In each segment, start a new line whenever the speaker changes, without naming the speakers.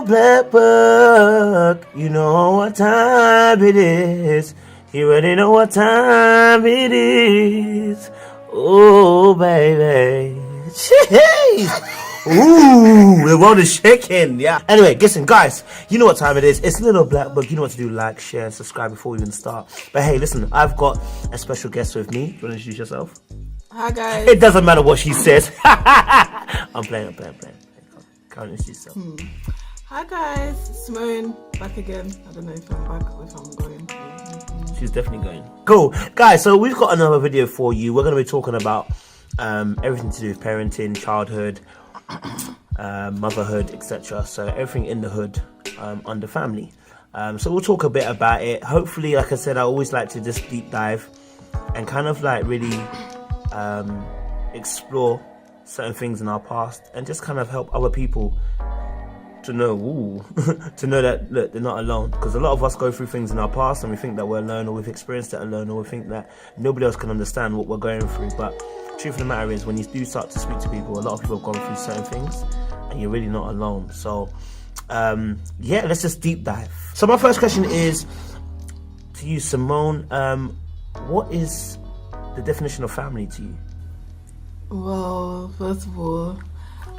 little black book. You know what time it is. You already know what time it is. Oh, baby. Jeez. Ooh, the world is shaking, yeah. Anyway, listen, guys, you know what time it is. It's Little Black Book. You know what to do. Like, share, subscribe before we even start. But hey, listen, I've got a special guest with me. You want to introduce yourself?
Hi, guys.
It doesn't matter what she says. I'm playing. Can't introduce yourself.
Hi, guys. Simone, back again. I don't know if I'm back or if I'm going.
She's definitely going. Cool. Guys, so we've got another video for you. We're going to be talking about everything to do with parenting, childhood, motherhood, etc. So everything in the hood under family. So we'll talk a bit about it. Hopefully, like I said, I always like to just deep dive and kind of like really explore certain things in our past and just kind of help other people to know to know that, look, they're not alone, because a lot of us go through things in our past and we think that we're alone, or we've experienced it alone, or we think that nobody else can understand what we're going through. But the truth of the matter is, when you do start to speak to people, a lot of people have gone through certain things and you're really not alone. So yeah, let's just deep dive. So my first question is to you, Simone. What is the definition of family to you?
Well, first of all,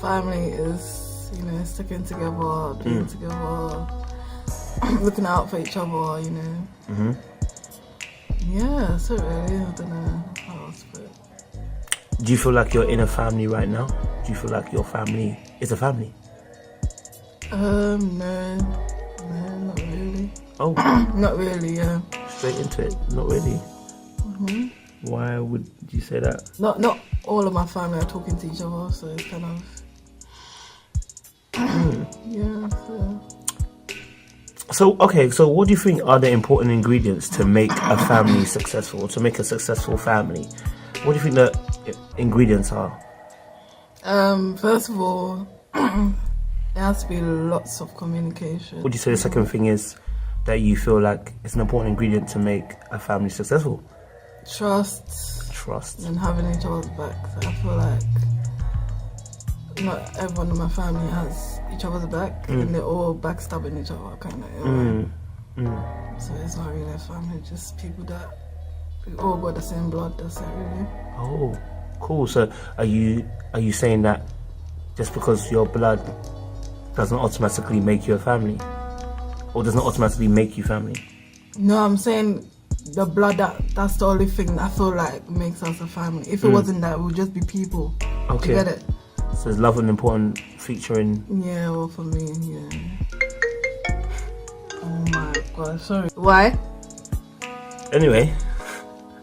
family is, sticking together, being together, looking out for each other, Yeah, so really, I don't know how else to put it.
Do you feel like you're in a family right now? Do you feel like your family is a family?
No, not really.
Oh.
Not really, yeah.
Straight into it, not really? Why would you say that?
Not all of my family are talking to each other, so it's kind of... Yeah,
So, okay, so what do you think are the important ingredients to make a family successful, to make a successful family? What do you think the ingredients are?
First of all, there has to be lots of communication.
Would you say the second thing is that you feel like it's an important ingredient to make a family successful?
Trust. And having each other's back. So I feel like not everyone in my family has each other's back, and they're all backstabbing each other, kind of. So it's not really a family, just people that we all got the same blood. That's it, really.
Oh, cool. So are you saying that just because your blood doesn't automatically make you a family, or doesn't automatically make you family?
No, I'm saying the blood, that's the only thing I feel like makes us a family. If it wasn't that, we would just be people.
Okay.
Do you get it?
So is love an important feature in...
Yeah, well, for me, yeah. Oh my god, sorry. Why?
Anyway,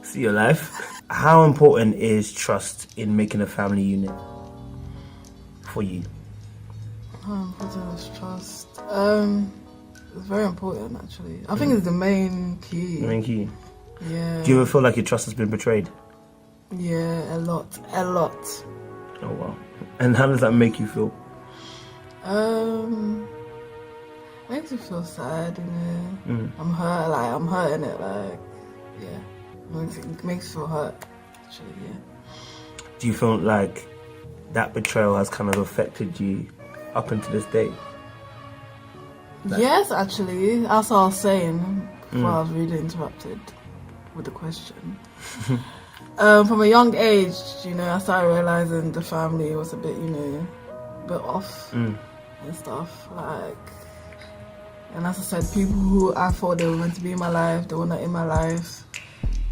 see your life. How important is trust in making a family unit for you?
How important is trust? It's very important, actually. I think it's the main key.
The main key?
Yeah.
Do you ever feel like your trust has been betrayed?
Yeah, a lot.
Oh wow. And how does that make you feel?
Makes me feel sad, I'm hurt, I'm hurting it, yeah. It makes me feel hurt, actually, yeah.
Do you feel like that betrayal has kind of affected you up until this day?
Yes, actually. That's what I was saying before I was really interrupted with the question. From a young age, I started realizing the family was a bit, bit off and stuff. And as I said, people who I thought they were meant to be in my life, they were not in my life.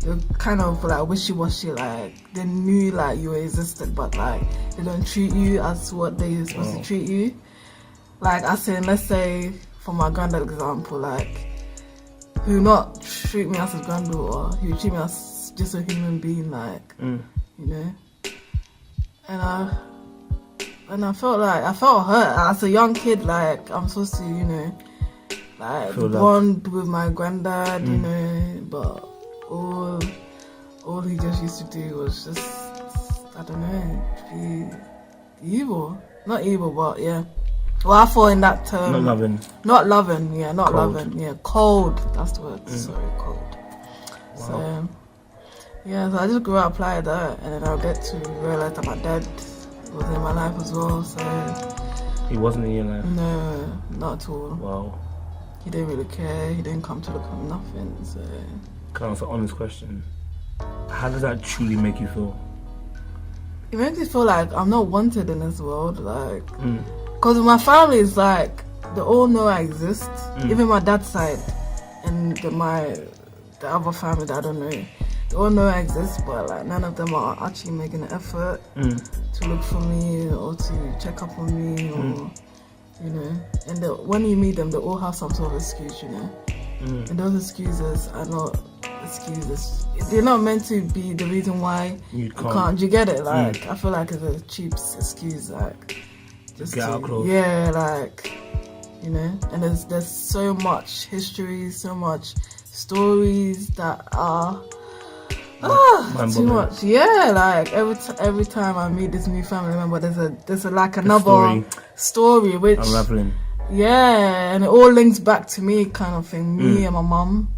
They were kind of wishy-washy, they knew you existed, but they don't treat you as what they're supposed to treat you. As in, let's say, for my granddad example, he would not treat me as his granddaughter, he would treat me as just a human being, and I felt hurt as a young kid. I'm supposed to, bond with my granddad, but all he just used to do was just, I don't know, be evil. Not evil, but yeah. Well, I thought in that term.
Not loving.
Not loving, yeah, not
Cold.
loving, yeah. Cold, that's the word. Sorry, cold.
Wow.
So, yeah, so I just grew up like that, and then I'll get to realize that my dad was in my life as well, so
He wasn't in your life?
No, not at all.
Wow.
He didn't really care. He didn't come to look at nothing. So.
Can I ask an honest question? How does that truly make you feel?
It makes me feel like I'm not wanted in this world. Like, because my family is like, they all know I exist. Even my dad's side and the other family that I don't know, they all know I exist, but like none of them are actually making an effort to look for me or to check up on me, or you know. And when you meet them, they all have some sort of excuse, you know. And those excuses are not excuses. They're not meant to be the reason why you can't. You get it? Like I feel like it's a cheap excuse, like just
get out close.
Yeah, like, you know. And there's so much history, so much stories that are too much. Yeah, like every time I meet this new family member, there's like another story which
unraveling.
Yeah, and it all links back to me, kind of thing. Me and my mum.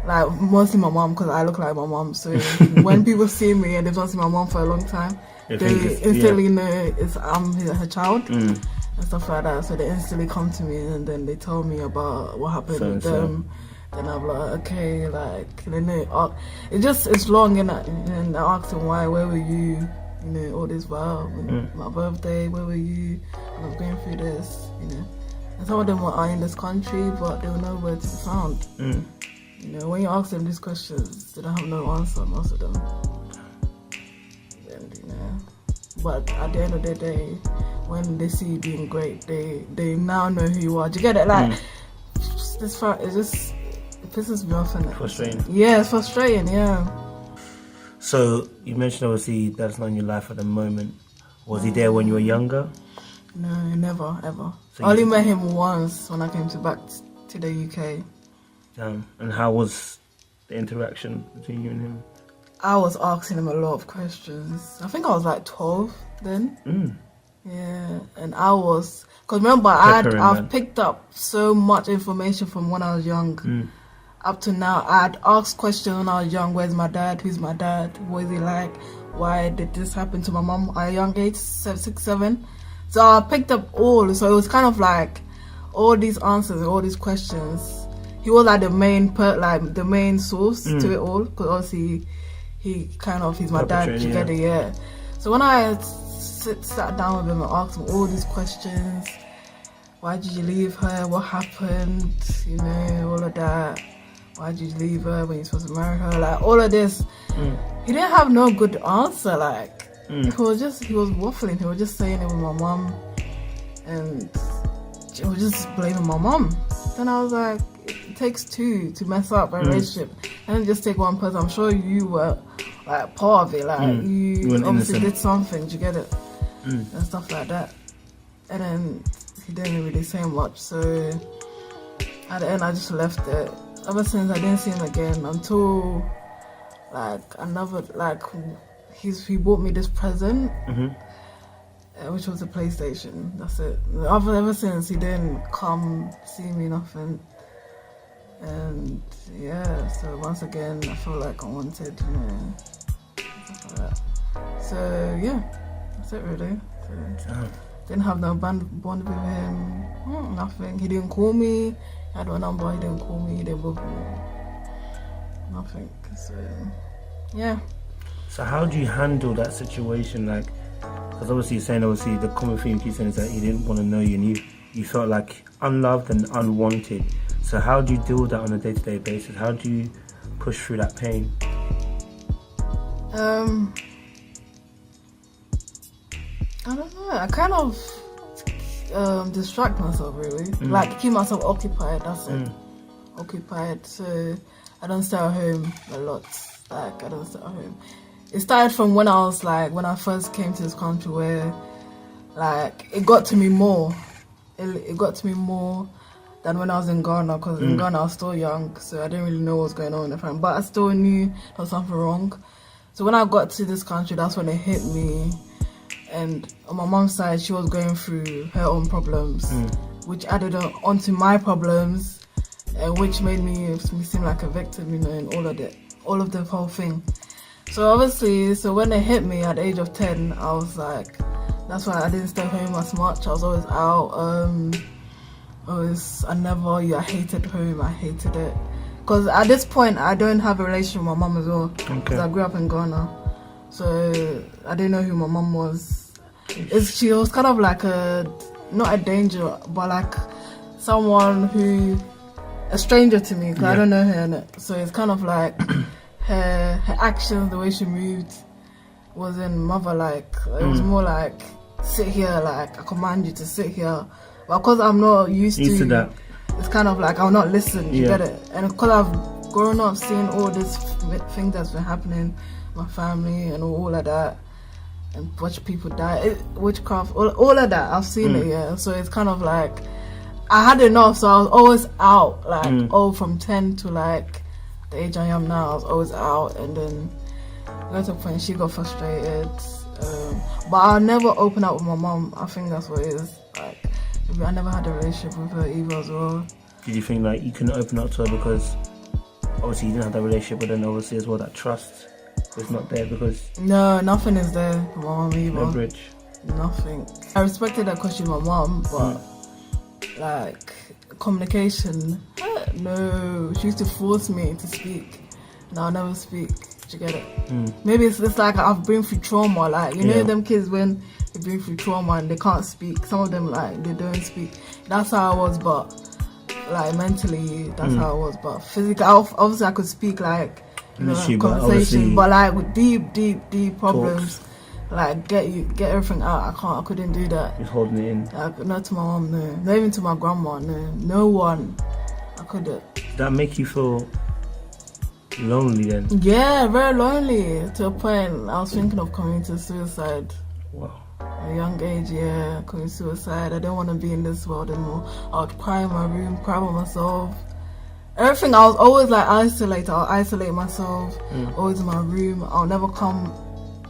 Like mostly my mom, because I look like my mom. So when people see me and they've not seen my mom for a long time, they instantly know I'm her child and stuff like that. So they instantly come to me and then they tell me about what happened with them. Then I'm like, okay, like, they know. It's long, and I ask them why, where were you? You know, all this while, my birthday, where were you? And I was going through this, you know. And some of them are in this country, but they were nowhere to be found. You know, when you ask them these questions, they don't have no answer, most of them. And, you know, but at the end of the day, when they see you doing great, they now know who you are. Do you get it? Like, it pisses me off. And
frustrating.
Yeah, it's frustrating, yeah.
So, you mentioned obviously that's not in your life at the moment. Was he there when you were younger?
No, never, ever.
So
I only met him once when I came back to the UK.
And how was the interaction between you and him?
I was asking him a lot of questions. I think I was like 12 then. Yeah, and because remember, I've picked up so much information from when I was young. Up to now, I'd asked questions when I was young. Where's my dad? Who's my dad? What is he like? Why did this happen to my mom at a young age, 6, 7? So I picked up all. So it was kind of like all these answers, all these questions. He was like the main source to it all, because obviously he's my dad. You get it, yeah. So when I sat down with him and asked him all these questions, why did you leave her? What happened? You know, all of that. Why did you leave her when you're supposed to marry her? Like all of this, he didn't have no good answer. Like he was waffling. He was just saying it with my mom, and he was just blaming my mom. Then I was like, it takes two to mess up a relationship, and just take one person. I'm sure you were like part of it. Like you obviously did something. Did you get it? And stuff like that. And then he didn't really say much. So at the end, I just left it. Ever since, I didn't see him again until he bought me this present, which was a PlayStation. That's it. Ever since, he didn't come see me, nothing. And yeah, so once again, I feel like I wanted, you know, stuff like that. So yeah, that's it really. So, didn't have no bond with him, nothing. He didn't call me. I had my number, he didn't call me, he didn't book me. Nothing. So yeah.
So how do you handle that situation? Like, because obviously you're saying the common theme keeps saying is that he didn't want to know you, and you felt like unloved and unwanted. So how do you deal with that on a day-to-day basis? How do you push through that pain?
I don't know. I kind of distract myself really, like keep myself occupied. That's it. Occupied. So I don't stay at home a lot. Like I don't stay at home. It started from when I first came to this country, where like it got to me more. It got to me more than when I was in Ghana, because in Ghana I was still young, so I didn't really know what was going on in the family, but I still knew there was something wrong. So when I got to this country, that's when it hit me. And on my mom's side, she was going through her own problems, which added onto my problems, and which made me seem like a victim, you know, in all of the whole thing. So obviously, when it hit me at the age of 10, I was like, That's why I didn't stay home as much. I was always out. I hated home. I hated it. Because at this point, I don't have a relationship with my mum as well. Because I grew up in Ghana. So I didn't know who my mum was. She was kind of like not a danger, but like someone a stranger to me, because I don't know her. Innit? So it's kind of like her actions, the way she moved, wasn't mother-like. It was more like, sit here, like I command you to sit here. But because I'm not used to
that,
it's kind of like I'll not listen. You get it? And because I've grown up seeing all this thing that's been happening, my family and all of that, and watch people die, witchcraft, all of that. I've seen it. Yeah. So it's kind of like I had enough. So I was always out, like from 10 to like the age I am now. I was always out, and then at a point she got frustrated. But I never opened up with my mom. I think that's what it is. Like, I never had a relationship with her either as well.
Did you think like you couldn't open up to her because obviously you didn't have that relationship, but then obviously as well that trust was not there because...
No, nothing is there for my mom either.
No bridge.
Nothing. I respected her because she's my mom, but like communication, no. She used to force me to speak, and I'll never speak. Do you get it? Maybe it's like I've been through trauma. Like, you know them kids when they've been through trauma and they can't speak. Some of them, like, they don't speak. That's how I was, but like mentally, that's how I was. But physically, obviously I could speak, like, you know, conversation, but like with deep problems, like get everything out. I couldn't do that.
Just holding it in.
Like, not to my mom, no. Not even to my grandma, no one. I couldn't.
Did that make you feel lonely then?
Yeah, very lonely, to a point I was thinking of committing suicide.
Wow.
At a young age, committing suicide. I didn't want to be in this world anymore. I would cry in my room, cry by myself. Everything, I was always like isolated. I'll isolate myself, always in my room. I'll never come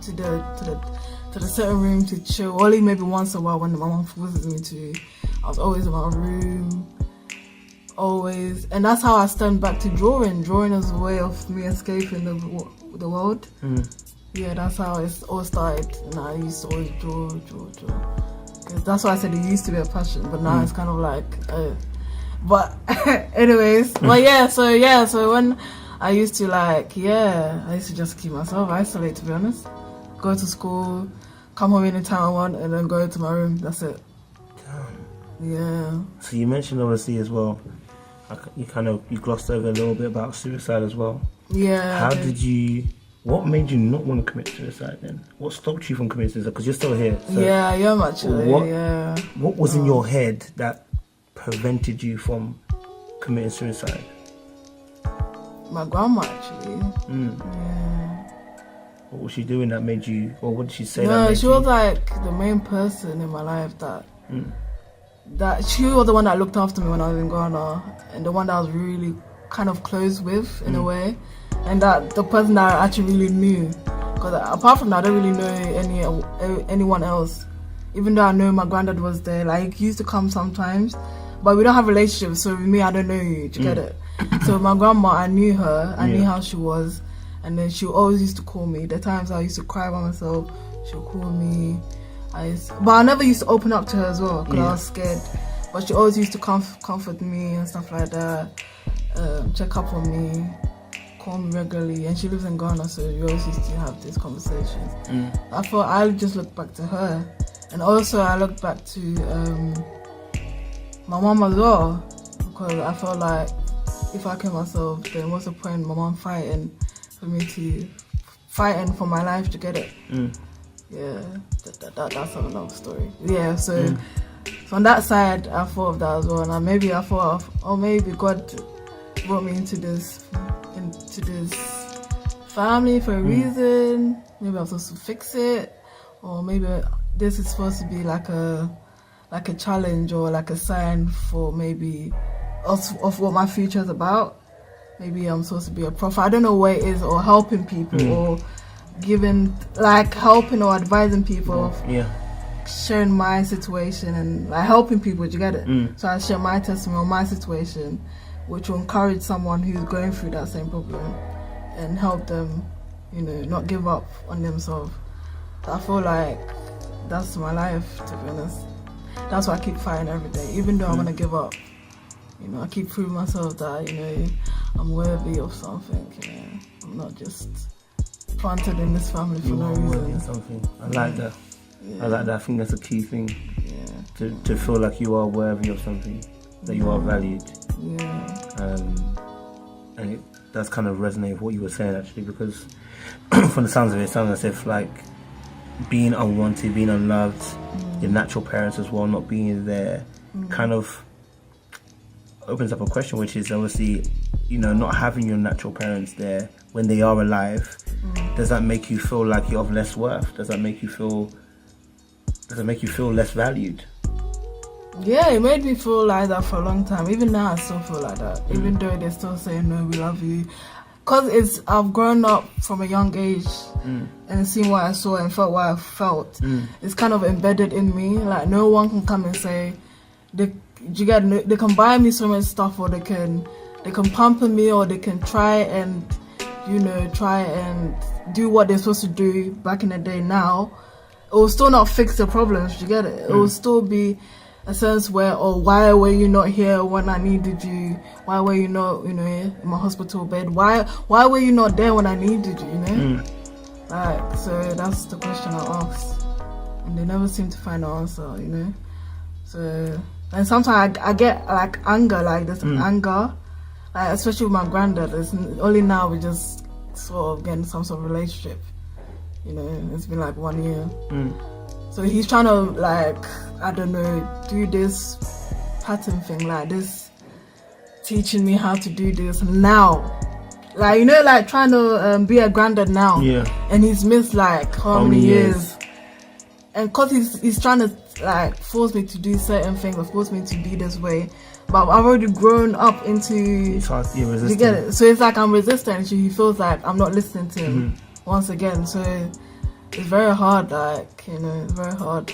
to the certain room to chill. Only maybe once in a while when my mom forces me to. I was always in my room. Always. And that's how I stand back to drawing. Drawing is a way of me escaping the world. Yeah, that's how it all started. And I used to always draw. Cause that's why I said it used to be a passion, but now it's kind of like but anyways, but so when I used to I used to just keep myself isolated, to be honest. Go to school, come home anytime I want, and then go to my room. That's it. Damn. Yeah.
So you mentioned obviously as well, you glossed over a little bit about suicide as well.
Yeah.
What made you not want to commit suicide then? What stopped you from committing suicide? Because you're still here. So
yeah, I am actually.
What was in your head that prevented you from committing suicide?
My grandma, actually.
Yeah. What was she doing that made you, or what did she say?
No, she was like the main person in my life that she was the one that looked after me when I was in Ghana, and the one that I was really kind of close with in a way, and that the person that I actually really knew. Because apart from that, I don't really know anyone else. Even though I know my granddad was there, like he used to come sometimes, but we don't have relationships. So with me, I don't know you. Do you get it? So my grandma, I knew her. I knew how she was, and then she always used to call me. The times I used to cry by myself, she'll call me. But I never used to open up to her as well because I was scared. But she always used to comfort me and stuff like that. Check up on me, call me regularly, and she lives in Ghana, so we always used to have these conversations. I just looked back to her, and also I looked back to my mom as well, because I felt like if I kill myself, then what's the point? My mom fighting for my life to get it. Yeah, that's another story. Yeah, so on that side, I thought of that as well, and maybe I thought of, maybe God brought me into this family for a reason. Maybe I'm supposed to fix it, or maybe this is supposed to be like a challenge or like a sign for maybe of what my future is about. Maybe I'm supposed to be a prophet. I don't know what it is, or helping people, or helping or advising people. Sharing my situation and helping people. Do you get it? So I share my testimony on my situation, which will encourage someone who's going through that same problem and help them, not give up on themselves. I feel like that's my life, to be honest. That's why I keep fighting every day, even though I want to give up. You know, I keep proving myself that, you know, I'm worthy of something. You know, I'm not just planted in this family for no reason.
Something. I like that.
Yeah.
I like that. I think that's a key thing.
Yeah.
To feel like you are worthy of something, that you are valued.
Yeah.
And it does kind of resonate with what you were saying, actually, because from the sounds of it, it sounds as if like being unwanted, being unloved, your natural parents as well not being there, kind of opens up a question, which is obviously, you know, not having your natural parents there when they are alive. Does that make you feel like you're of less worth? Does it make you feel less valued?
Yeah, it made me feel like that for a long time. Even now, I still feel like that. Even though they still say, no, we love you. Because I've grown up from a young age and seen what I saw and felt what I felt. It's kind of embedded in me. Like, no one can come and say, they can buy me so much stuff, or they can pamper me, or they can try and do what they're supposed to do back in the day. Now, it will still not fix the problems. You get it? It will still be a sense where, oh, why were you not here when I needed you? Why were you not, you know, in my hospital bed? Why were you not there when I needed you? You know, like, so that's the question I ask, and they never seem to find an answer. You know, so, and sometimes I get like anger, like this anger, like especially with my granddad. It's only now we just sort of getting some sort of relationship. You know, it's been like 1 year. So he's trying to, like, I don't know, do this pattern thing, like this, teaching me how to do this now. Like, you know, like trying to be a granddad now.
Yeah.
And he's missed like how many years. And because he's trying to like force me to do certain things, or force me to be this way. But I've already grown up into...
It's hard, you're resisting.
You get it? So it's like I'm resistant. He feels like I'm not listening to him once again. So it's very hard, like, you know, it's very hard.